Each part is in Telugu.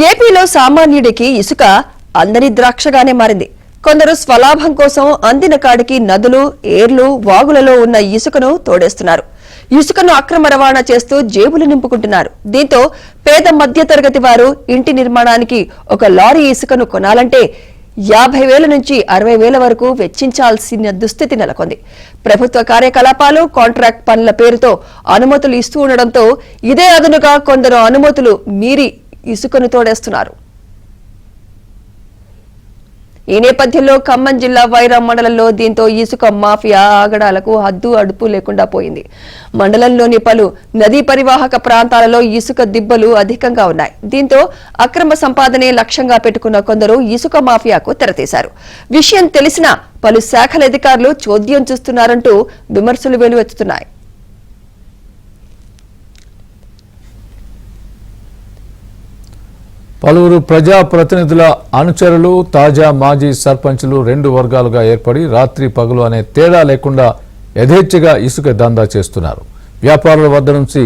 ఏపీలో సామాన్యుడికి ఇసుక అందని ద్రాక్షగానే మారింది. కొందరు స్వలాభం కోసం అందిన కాడికి నదులు, ఏర్లు, వాగులలో ఉన్న ఇసుకను తోడేస్తున్నారు. ఇసుకను అక్రమ రవాణా చేస్తూ జేబులు నింపుకుంటున్నారు. దీంతో పేద మధ్యతరగతి వారు ఇంటి నిర్మాణానికి ఒక లారీ ఇసుకను కొనాలంటే 50,000 నుంచి 60,000 వరకు వెచ్చించాల్సిన దుస్థితి నెలకొంది. ప్రభుత్వ కార్యకలాపాలు, కాంట్రాక్ట్ పనుల పేరుతో అనుమతులు ఇస్తూ ఉండడంతో ఇదే అదనుగా కొందరు అనుమతులు మీరి ఇసుకను తోడేస్తున్నారు. ఈ నేపథ్యంలో ఖమ్మం జిల్లా వైరా మండలంలో దీంతో ఇసుక మాఫియా ఆగడాలకు హద్దు అదుపు లేకుండా పోయింది. మండలంలోని పలు నదీ పరివాహక ప్రాంతాలలో ఇసుక దిబ్బలు అధికంగా ఉన్నాయి. దీంతో అక్రమ సంపాదనే లక్ష్యంగా పెట్టుకున్న కొందరు ఇసుక మాఫియాకు తెరతీశారు. విషయం తెలిసినా పలు శాఖల అధికారులు చోద్యం చూస్తున్నారంటూ విమర్శలు వెలువెత్తుతున్నాయి. పలువురు ప్రజాప్రతినిధుల అనుచరులు, తాజా మాజీ సర్పంచులు 2 వర్గాలుగా ఏర్పడి రాత్రి పగలు అనే తేడా లేకుండా యథేచ్ఛగా ఇసుక దందా చేస్తున్నారు. వ్యాపారుల వద్ద నుంచి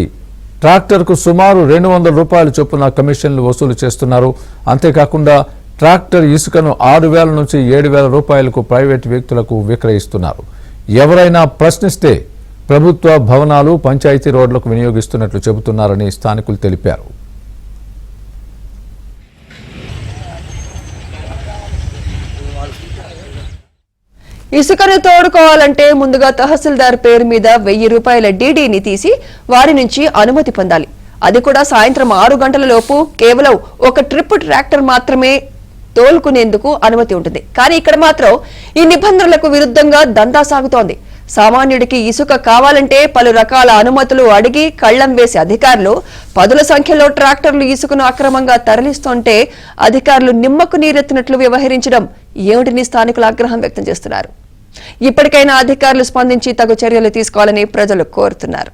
ట్రాక్టర్కు సుమారు 200 రూపాయల చొప్పున కమిషన్లు వసూలు చేస్తున్నారు. అంతేకాకుండా ట్రాక్టర్ ఇసుకను 6,000 నుంచి 7,000 రూపాయలకు ప్రైవేటు వ్యక్తులకు విక్రయిస్తున్నారు. ఎవరైనా ప్రశ్నిస్తే ప్రభుత్వ భవనాలు, పంచాయతీ రోడ్లకు వినియోగిస్తున్నట్లు చెబుతున్నారని స్థానికులు తెలిపారు. ఇసుకను తోడుకోవాలంటే ముందుగా తహసీల్దార్ పేరు మీద 1,000 రూపాయల డీడీని తీసి వారి నుంచి అనుమతి పొందాలి. అది కూడా సాయంత్రం 6 గంటల లోపు కేవలం ఒక ట్రిప్ ట్రాక్టర్ మాత్రమే తోలుకునేందుకు అనుమతి ఉంటుంది. కానీ ఇక్కడ మాత్రం ఈ నిబంధనలకు విరుద్ధంగా దందా సాగుతోంది. సామాన్యుడికి ఇసుక కావాలంటే పలు రకాల అనుమతులు అడిగి కళ్లం వేసే అధికారులు పదుల సంఖ్యలో ట్రాక్టర్లు ఇసుకను అక్రమంగా తరలిస్తుంటే అధికారులు నిమ్మకు నీరెత్తినట్లు వ్యవహరించడం ఏమిటిని స్థానికులు ఆగ్రహం వ్యక్తం చేస్తున్నారు. ఇప్పటికైనా అధికారులు స్పందించి తగు చర్యలు తీసుకోవాలని ప్రజలు కోరుతున్నారు.